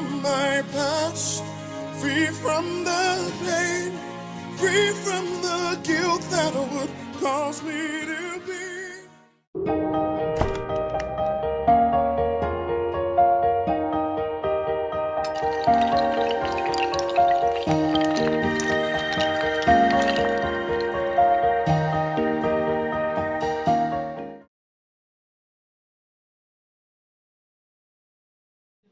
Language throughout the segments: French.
from my past, free from the pain, free from the guilt that would cause me to be.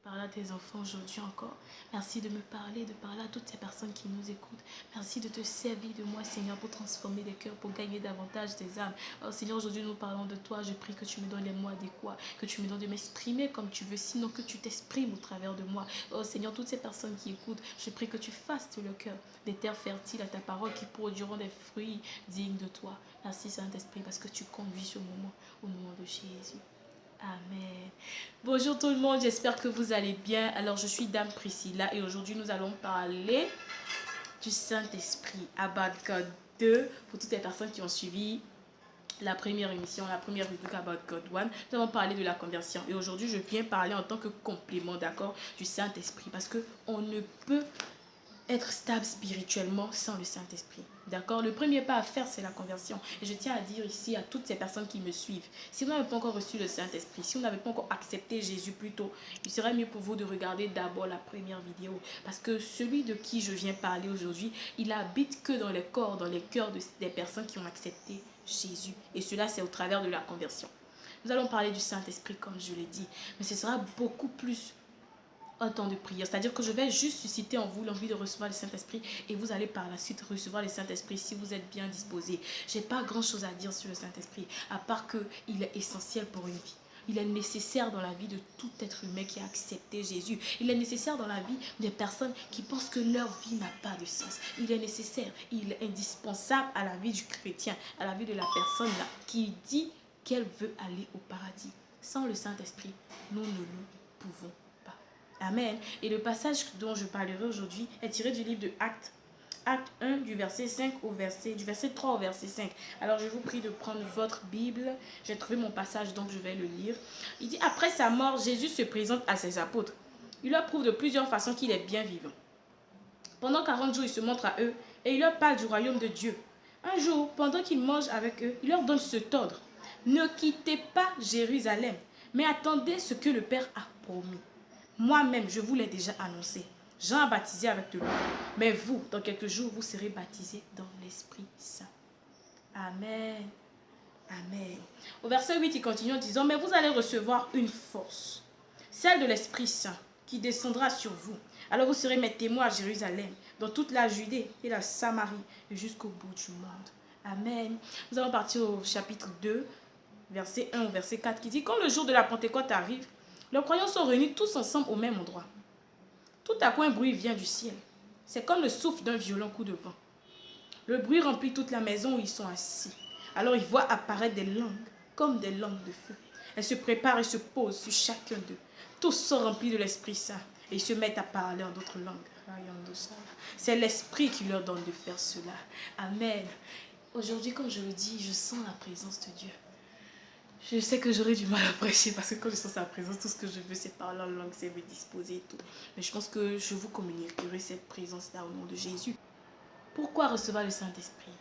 Parler à tes enfants aujourd'hui encore. Merci de me parler, de parler à toutes ces personnes qui nous écoutent. Merci de te servir de moi, Seigneur, pour transformer les cœurs, pour gagner davantage des âmes. Oh Seigneur, aujourd'hui nous parlons de toi. Je prie que tu me donnes les mots adéquats, que tu me donnes de m'exprimer comme tu veux, sinon que tu t'exprimes au travers de moi. Oh Seigneur, toutes ces personnes qui écoutent, je prie que tu fasses de leur cœur des terres fertiles à ta parole qui produiront des fruits dignes de toi. Merci Saint-Esprit parce que tu conduis ce moment au nom de Jésus. Amen. Bonjour tout le monde, j'espère que vous allez bien. Alors je suis Dame Priscilla et aujourd'hui nous allons parler du Saint-Esprit, About God 2, pour toutes les personnes qui ont suivi la première émission, la première rubrique About God 1. Nous allons parler de la conversion et aujourd'hui je viens parler en tant que complément, d'accord, du Saint-Esprit parce qu'on ne peut être stable spirituellement sans le Saint-Esprit. D'accord? Le premier pas à faire, c'est la conversion. Et je tiens à dire ici à toutes ces personnes qui me suivent, si vous n'avez pas encore reçu le Saint-Esprit, si vous n'avez pas encore accepté Jésus plutôt, il serait mieux pour vous de regarder d'abord la première vidéo. Parce que celui de qui je viens parler aujourd'hui, il habite que dans les corps, dans les cœurs des personnes qui ont accepté Jésus. Et cela, c'est au travers de la conversion. Nous allons parler du Saint-Esprit, comme je l'ai dit. Mais ce sera beaucoup plus un temps de prière, c'est-à-dire que je vais juste susciter en vous l'envie de recevoir le Saint-Esprit et vous allez par la suite recevoir le Saint-Esprit si vous êtes bien disposé. J'ai pas grand-chose à dire sur le Saint-Esprit, à part qu'il est essentiel pour une vie. Il est nécessaire dans la vie de tout être humain qui a accepté Jésus. Il est nécessaire dans la vie des personnes qui pensent que leur vie n'a pas de sens. Il est nécessaire, il est indispensable à la vie du chrétien, à la vie de la personne là, qui dit qu'elle veut aller au paradis. Sans le Saint-Esprit, nous ne le pouvons pas. Amen. Et le passage dont je parlerai aujourd'hui est tiré du livre de Actes. Acte 1 du verset 5 au du verset 3 au verset 5. Alors je vous prie de prendre votre Bible. J'ai trouvé mon passage donc je vais le lire. Il dit: après sa mort, Jésus se présente à ses apôtres. Il leur prouve de plusieurs façons qu'il est bien vivant. Pendant 40 jours, il se montre à eux et il leur parle du royaume de Dieu. Un jour, pendant qu'il mange avec eux, il leur donne cet ordre: ne quittez pas Jérusalem, mais attendez ce que le Père a promis. Moi-même, je vous l'ai déjà annoncé. Jean a baptisé avec de l'eau. Mais vous, dans quelques jours, vous serez baptisés dans l'Esprit Saint. Amen. Amen. Au verset 8, il continue en disant: mais vous allez recevoir une force, celle de l'Esprit Saint, qui descendra sur vous. Alors vous serez mes témoins à Jérusalem, dans toute la Judée et la Samarie, et jusqu'au bout du monde. Amen. Nous allons partir au chapitre 2, verset 1 au verset 4, qui dit: quand le jour de la Pentecôte arrive, les croyants sont réunis tous ensemble au même endroit. Tout à coup, un bruit vient du ciel. C'est comme le souffle d'un violent coup de vent. Le bruit remplit toute la maison où ils sont assis. Alors ils voient apparaître des langues, comme des langues de feu. Elles se préparent et se posent sur chacun d'eux. Tous sont remplis de l'Esprit Saint et ils se mettent à parler en d'autres langues. C'est l'Esprit qui leur donne de faire cela. Amen. Aujourd'hui, comme je le dis, je sens la présence de Dieu. Je sais que j'aurai du mal à prêcher parce que quand je sens sa présence, tout ce que je veux, c'est parler en langue, c'est me disposer et tout. Mais je pense que je vous communiquerai cette présence-là au nom de Jésus. Pourquoi recevoir le Saint-Esprit?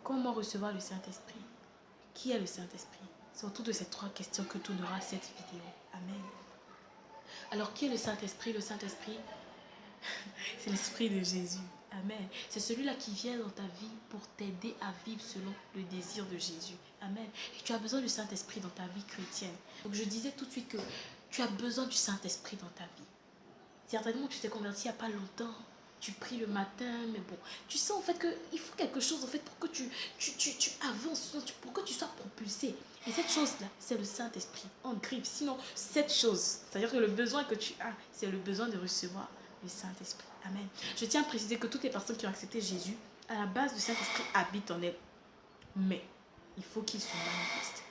Comment recevoir le Saint-Esprit? Qui est le Saint-Esprit? C'est autour de ces trois questions que tournera cette vidéo. Amen. Alors, qui est le Saint-Esprit? Le Saint-Esprit, c'est l'Esprit de Jésus. Amen. C'est celui-là qui vient dans ta vie pour t'aider à vivre selon le désir de Jésus. Amen. Et tu as besoin du Saint-Esprit dans ta vie chrétienne. Donc je disais tout de suite que tu as besoin du Saint-Esprit dans ta vie. Certainement tu t'es converti il n'y a pas longtemps. Tu pries le matin, mais bon, tu sens en fait qu'il faut quelque chose en fait pour que tu avances, pour que tu sois propulsé. Et cette chose-là, c'est le Saint-Esprit en griffe. Sinon, cette chose, c'est-à-dire que le besoin que tu as, c'est le besoin de recevoir le Saint-Esprit. Amen. Je tiens à préciser que toutes les personnes qui ont accepté Jésus, à la base, le Saint-Esprit habite en elles. Mais il faut qu'il se manifeste.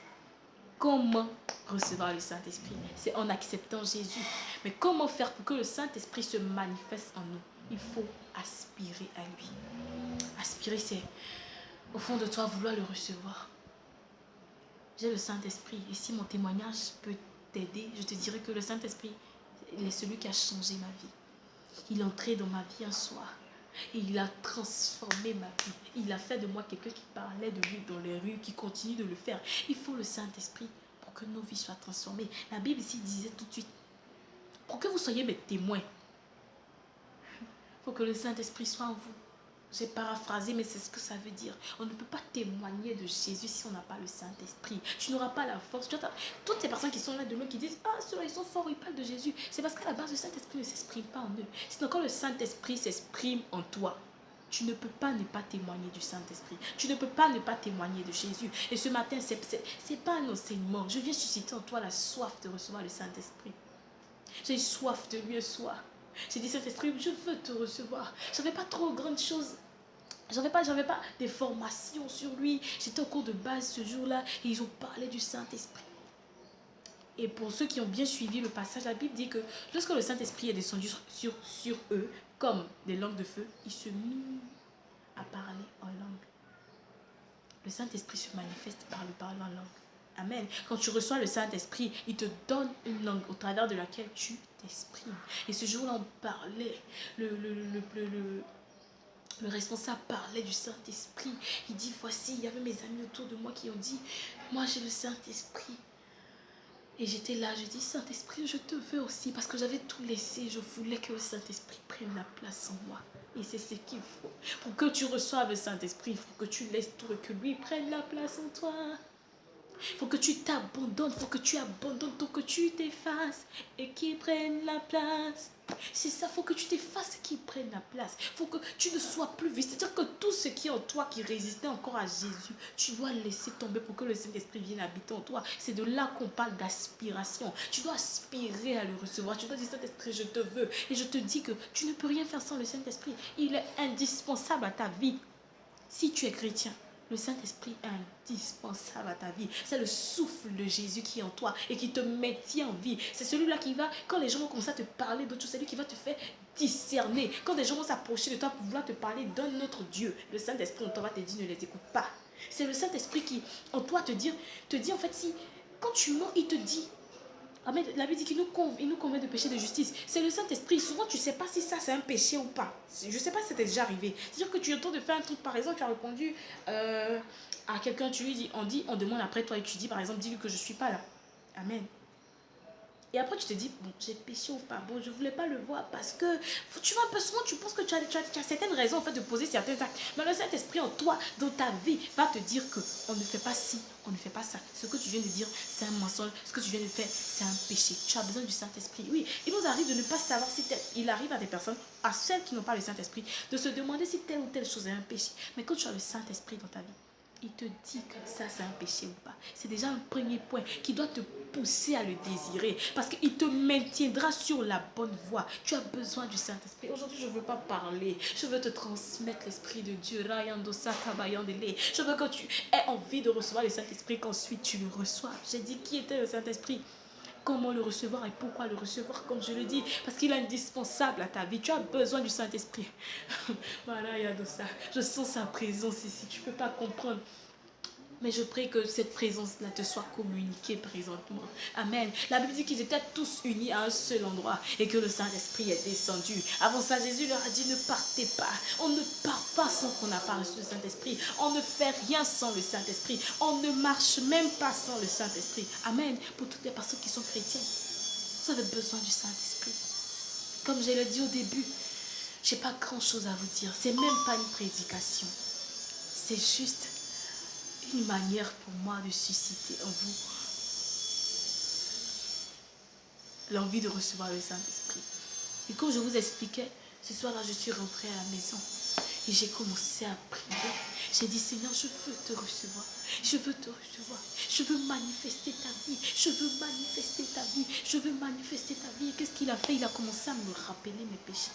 Comment recevoir le Saint-Esprit? C'est en acceptant Jésus. Mais comment faire pour que le Saint-Esprit se manifeste en nous? Il faut aspirer à lui. Aspirer, c'est au fond de toi vouloir le recevoir. J'ai le Saint-Esprit. Et si mon témoignage peut t'aider, je te dirais que le Saint-Esprit, il est celui qui a changé ma vie. Il est entré dans ma vie un soir. Et il a transformé ma vie. Il a fait de moi quelqu'un qui parlait de lui dans les rues, qui continue de le faire. Il faut le Saint-Esprit pour que nos vies soient transformées. La Bible ici disait tout de suite, pour que vous soyez mes témoins, il faut que le Saint-Esprit soit en vous. J'ai paraphrasé, mais c'est ce que ça veut dire. On ne peut pas témoigner de Jésus si on n'a pas le Saint-Esprit. Tu n'auras pas la force. Toutes ces personnes qui sont là demain qui disent « Ah, ceux-là, ils sont forts, ils parlent de Jésus. » C'est parce qu'à la base, le Saint-Esprit ne s'exprime pas en eux. C'est quand le Saint-Esprit s'exprime en toi. Tu ne peux pas ne pas témoigner du Saint-Esprit. Tu ne peux pas ne pas témoigner de Jésus. Et ce matin, c'est pas un enseignement. Je viens susciter en toi la soif de recevoir le Saint-Esprit. J'ai soif de lui ce soir. J'ai dit, Saint-Esprit, je veux te recevoir. Je n'avais pas trop grandes choses. J'avais pas des formations sur lui. J'étais au cours de base ce jour-là et ils ont parlé du Saint-Esprit. Et pour ceux qui ont bien suivi le passage, la Bible dit que lorsque le Saint-Esprit est descendu sur eux, comme des langues de feu, ils se mirent à parler en langue. Le Saint-Esprit se manifeste par le parler en langue. Amen. Quand tu reçois le Saint-Esprit, il te donne une langue au travers de laquelle tu t'exprimes. Et ce jour-là, on parlait, le responsable parlait du Saint-Esprit. Il dit, voici, il y avait mes amis autour de moi qui ont dit, moi j'ai le Saint-Esprit. Et j'étais là, je dis, Saint-Esprit, je te veux aussi. Parce que j'avais tout laissé, je voulais que le Saint-Esprit prenne la place en moi. Et c'est ce qu'il faut. Pour que tu reçoives le Saint-Esprit, il faut que tu laisses tout et que lui prenne la place en toi. Il faut que tu t'abandonnes, il faut que tu abandonnes, il faut que tu t'effaces et qu'il prenne la place. C'est ça, il faut que tu t'effaces et qu'il prenne la place. Il faut que tu ne sois plus vide. C'est-à-dire que tout ce qui est en toi qui résistait encore à Jésus, tu dois laisser tomber pour que le Saint-Esprit vienne habiter en toi. C'est de là qu'on parle d'aspiration. Tu dois aspirer à le recevoir. Tu dois dire, Saint-Esprit, je te veux. Et je te dis que tu ne peux rien faire sans le Saint-Esprit. Il est indispensable à ta vie. Si tu es chrétien, le Saint-Esprit est indispensable à ta vie. C'est le souffle de Jésus qui est en toi et qui te maintient en vie. C'est celui-là qui va, quand les gens vont commencer à te parler d'autre chose, c'est lui qui va te faire discerner. Quand des gens vont s'approcher de toi pour vouloir te parler d'un autre Dieu, le Saint-Esprit en toi va te dire, ne les écoute pas. C'est le Saint-Esprit qui, en toi, te dit en fait, si, quand tu mens, il te dit, Amen. La Bible dit qu'il nous convainc de péché de justice. C'est le Saint-Esprit. Souvent, tu ne sais pas si ça, c'est un péché ou pas. Je ne sais pas si ça t'est déjà arrivé. C'est-à-dire que tu es en train de faire un truc, par exemple, tu as répondu à quelqu'un, tu lui dis, on demande après toi et tu dis, par exemple, dis-lui que je ne suis pas là. Amen. Et après, tu te dis, bon, j'ai péché ou pas. Bon, je ne voulais pas le voir parce que, tu vois, un peu souvent, tu penses que tu as certaines raisons, en fait, de poser certains actes. Mais le Saint-Esprit en toi, dans ta vie, va te dire qu'on ne fait pas ci, on ne fait pas ça. Ce que tu viens de dire, c'est un mensonge. Ce que tu viens de faire, c'est un péché. Tu as besoin du Saint-Esprit. Oui, il nous arrive de ne pas savoir si il arrive à des personnes, à celles qui n'ont pas le Saint-Esprit, de se demander si telle ou telle chose est un péché. Mais quand tu as le Saint-Esprit dans ta vie, il te dit que ça c'est un péché ou pas. C'est déjà un premier point qui doit te pousser à le désirer. Parce qu'il te maintiendra sur la bonne voie. Tu as besoin du Saint-Esprit. Aujourd'hui, je ne veux pas parler. Je veux te transmettre l'Esprit de Dieu. Je veux que tu aies envie de recevoir le Saint-Esprit, qu'ensuite tu le reçois. J'ai dit qui était le Saint-Esprit. Comment le recevoir et pourquoi le recevoir, comme je le dis, parce qu'il est indispensable à ta vie. Tu as besoin du Saint-Esprit. Voilà, il y a de ça. Je sens sa présence ici. Tu ne peux pas comprendre. Mais je prie que cette présence-là te soit communiquée présentement. Amen. La Bible dit qu'ils étaient tous unis à un seul endroit et que le Saint-Esprit est descendu. Avant ça, Jésus leur a dit, ne partez pas. On ne part pas sans qu'on n'a pas reçu le Saint-Esprit. On ne fait rien sans le Saint-Esprit. On ne marche même pas sans le Saint-Esprit. Amen. Pour toutes les personnes qui sont chrétiennes, vous avez besoin du Saint-Esprit. Comme je l'ai dit au début, je n'ai pas grand-chose à vous dire. C'est même pas une prédication. C'est juste une manière pour moi de susciter en vous l'envie de recevoir le Saint-Esprit. Et comme je vous expliquais, ce soir-là, je suis rentrée à la maison et j'ai commencé à prier. J'ai dit, Seigneur, je veux te recevoir. Je veux te recevoir. Je veux manifester ta vie. Je veux manifester ta vie. Je veux manifester ta vie. Et qu'est-ce qu'il a fait? Il a commencé à me rappeler mes péchés.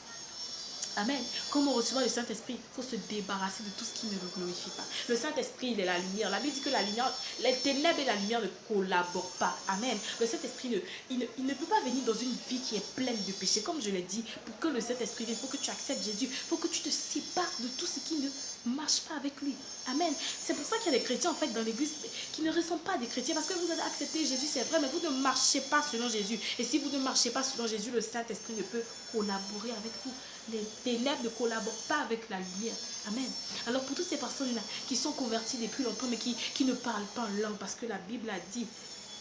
Amen. Comment recevoir le Saint-Esprit? Il faut se débarrasser de tout ce qui ne le glorifie pas. Le Saint-Esprit, il est la lumière. La Bible dit que la lumière, les ténèbres et la lumière ne collaborent pas. Amen. Le Saint-Esprit, il ne peut pas venir dans une vie qui est pleine de péché. Comme je l'ai dit, pour que le Saint-Esprit vienne, il faut que tu acceptes Jésus. Il faut que tu te sépares de tout ce qui ne marche pas avec lui. Amen. C'est pour ça qu'il y a des chrétiens en fait dans l'église qui ne ressemblent pas à des chrétiens parce que vous avez accepté Jésus, c'est vrai, mais vous ne marchez pas selon Jésus. Et si vous ne marchez pas selon Jésus, le Saint-Esprit ne peut collaborer avec vous. Les ténèbres ne collaborent pas avec la lumière. Amen. Alors pour toutes ces personnes-là qui sont converties depuis longtemps mais qui ne parlent pas en langue parce que la Bible a dit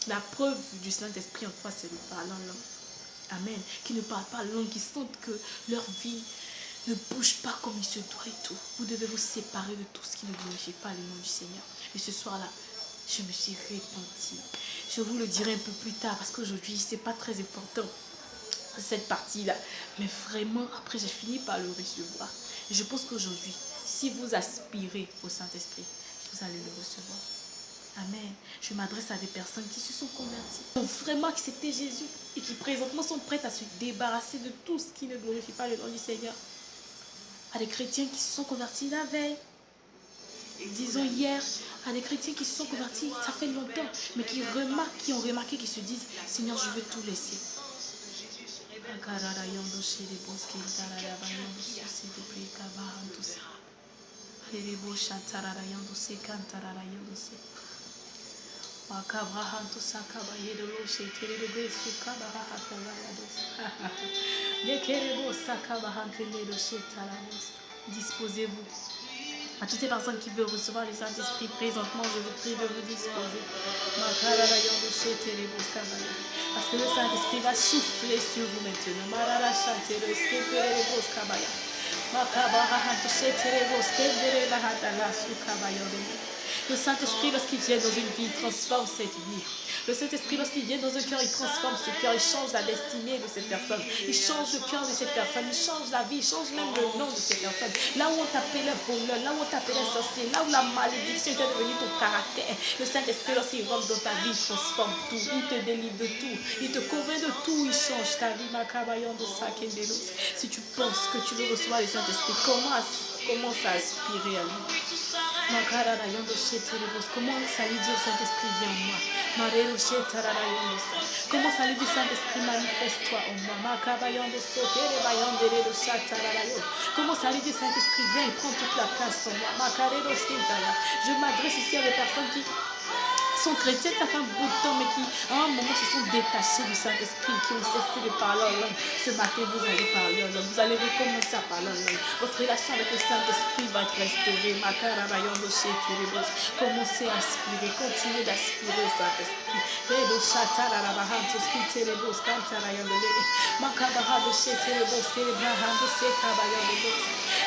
la preuve du Saint-Esprit en toi c'est de parler en langue. Amen. Qui ne parlent pas langue, qui sentent que leur vie ne bouge pas comme il se doit et tout. Vous devez vous séparer de tout ce qui ne glorifie pas le nom du Seigneur. Et ce soir-là, je me suis repentie. Je vous le dirai un peu plus tard parce qu'aujourd'hui, ce n'est pas très important cette partie-là. Mais vraiment, après, j'ai fini par le recevoir. Et je pense qu'aujourd'hui, si vous aspirez au Saint-Esprit, vous allez le recevoir. Amen. Je m'adresse à des personnes qui se sont converties, qui ont vraiment accepté Jésus et qui présentement sont prêtes à se débarrasser de tout ce qui ne glorifie pas le nom du Seigneur. À des chrétiens qui se sont convertis la veille, disons hier, à des chrétiens qui se sont convertis, ça fait longtemps, mais qui ont remarqué, qui se disent, Seigneur, je veux tout laisser. Disposez-vous. À toutes ces personnes qui veulent recevoir le Saint-Esprit, présentement, je vous prie de vous disposer. Parce que le Saint-Esprit va souffler sur vous maintenant. Le Saint-Esprit, lorsqu'il vient dans une vie, il transforme cette vie. Le Saint-Esprit, lorsqu'il vient dans un cœur, il transforme ce cœur, il change la destinée de cette personne. Il change le cœur de cette personne, il change la vie, il change même le nom de cette personne. Là où on t'appelait voleur, là où on t'appelait sorcier, là où la malédiction était devenue ton caractère, le Saint-Esprit, lorsqu'il rentre dans ta vie, il transforme tout, il te délivre de tout, il te convainc de tout, il change ta vie. Si tu penses que tu veux recevoir le Saint-Esprit, commence à aspirer à lui. Comment ça lui dit au Saint-Esprit, viens en moi. Comment ça lui dit, Saint-Esprit, manifeste-toi en moi. Comment ça lui dit, Saint-Esprit, viens et prends toute la place en moi. Je m'adresse ici à des personnes qui sont chrétiens, ça fait un bout de temps, mais qui, à un moment, se sont détachés du Saint-Esprit, qui ont cessé de parler en langue. Ce matin, vous allez parler en langue. Vous allez recommencer à parler en langue. Votre relation avec le Saint-Esprit va être restaurée. Commencez à aspirer. Continuez d'aspirer au Saint-Esprit.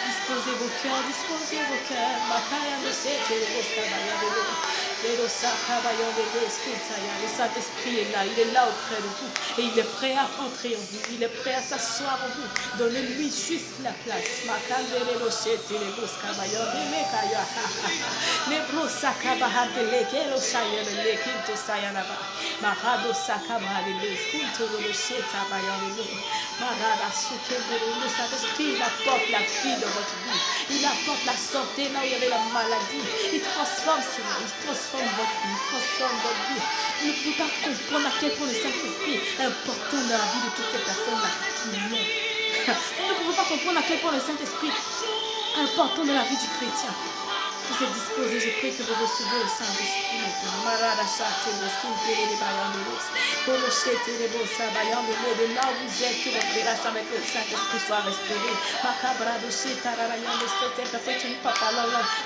Disposez vos cœurs, disposez vos cœurs. Le Saint-Esprit est là, il est là auprès de vous et il est prêt à entrer en vous, il est prêt à s'asseoir en vous. Donnez-lui juste la place. Le Saint-Esprit, il apporte la vie dans votre vie, il apporte la santé là où il y avait la maladie, il transforme cela, il transforme votre vie, il transforme votre vie. Vous ne pouvez pas comprendre à quel point le Saint-Esprit est important dans la vie de toutes ces personnes-là qui l'ont. Vous ne pouvez pas comprendre à quel point le Saint-Esprit est important dans la vie du chrétien. Vous êtes disposés, je prie que vous recevez le Saint-Esprit maintenant. De là où vous êtes, que votre relation avec le Saint-Esprit soit restaurée.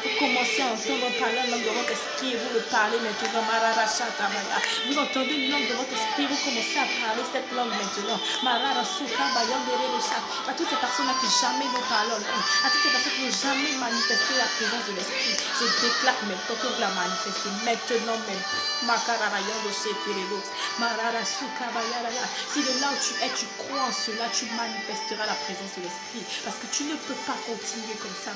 Vous commencez à entendre parler la langue de votre esprit et vous le parlez maintenant. Vous entendez une langue de votre esprit, vous commencez à parler cette langue maintenant. À toutes ces personnes-là qui jamais n'ont parlé en langue, à toutes ces personnes qui n'ont jamais manifesté la présence de l'esprit, je déclare maintenant que vous la manifestez maintenant même. Si de là où tu es, tu crois en cela, tu manifesteras la présence de l'esprit. Parce que tu ne peux pas continuer comme ça.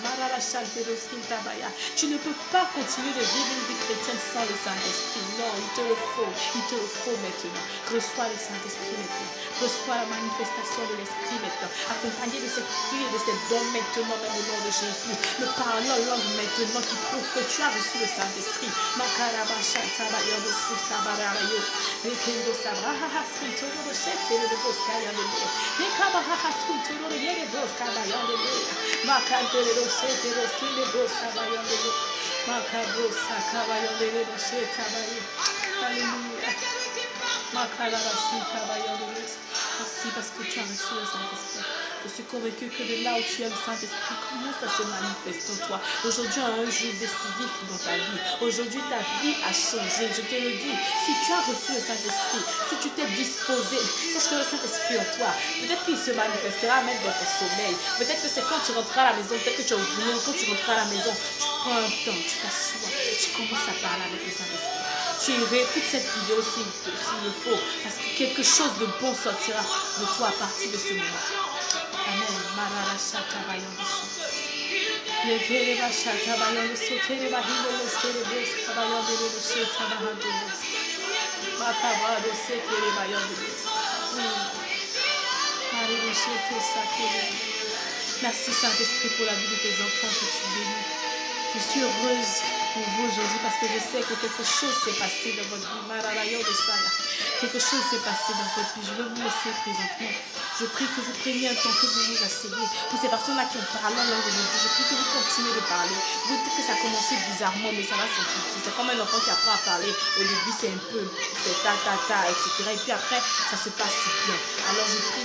Tu ne peux pas continuer de vivre une vie chrétienne sans le Saint-Esprit. Non, il te le faut maintenant. Reçois le Saint-Esprit maintenant. Reçois la manifestation de l'esprit maintenant. Accompagné de cette fruit et de cette dons maintenant, même au nom de Jésus. Le parlant en langue maintenant qui prouve que tu as reçu le Saint-Esprit. Alléluia. Merci parce que tu as reçu le Saint-Esprit. Je suis convaincue que de là où tu es, le Saint-Esprit commence à se manifester en toi. Aujourd'hui, un jour décisif dans ta vie. Aujourd'hui, ta vie a changé. Je te le dis. Si tu as reçu le Saint-Esprit, si tu t'es disposé, sache que le Saint-Esprit en toi, peut-être qu'il se manifestera même dans ton sommeil. Peut-être que c'est quand tu rentreras à la maison, peut-être que tu es au boulot, quand tu rentreras à la maison, tu prends un temps, tu t'assois, tu commences à parler avec le Saint-Esprit. Tu réécoutes cette vidéo s'il le faut, parce que quelque chose de bon sortira de toi à partir de ce moment. Amen. Merci Saint-Esprit pour la vie de tes enfants que tu bénis. Je suis heureuse pour vous aujourd'hui parce que je sais que quelque chose s'est passé dans votre vie. Quelque chose s'est passé dans votre vie. Je vais vous laisser présentement. Je prie que vous preniez un temps, que vous vous asseyez. Pour ces personnes-là qui ont parlé en langue aujourd'hui, je prie que vous continuez de parler. Vous dites que ça a commencé bizarrement, mais ça va s'amplifier. C'est comme un enfant qui apprend à parler. Au début, c'est un peu, c'est ta, etc. Et puis après, ça se passe bien. Alors je prie,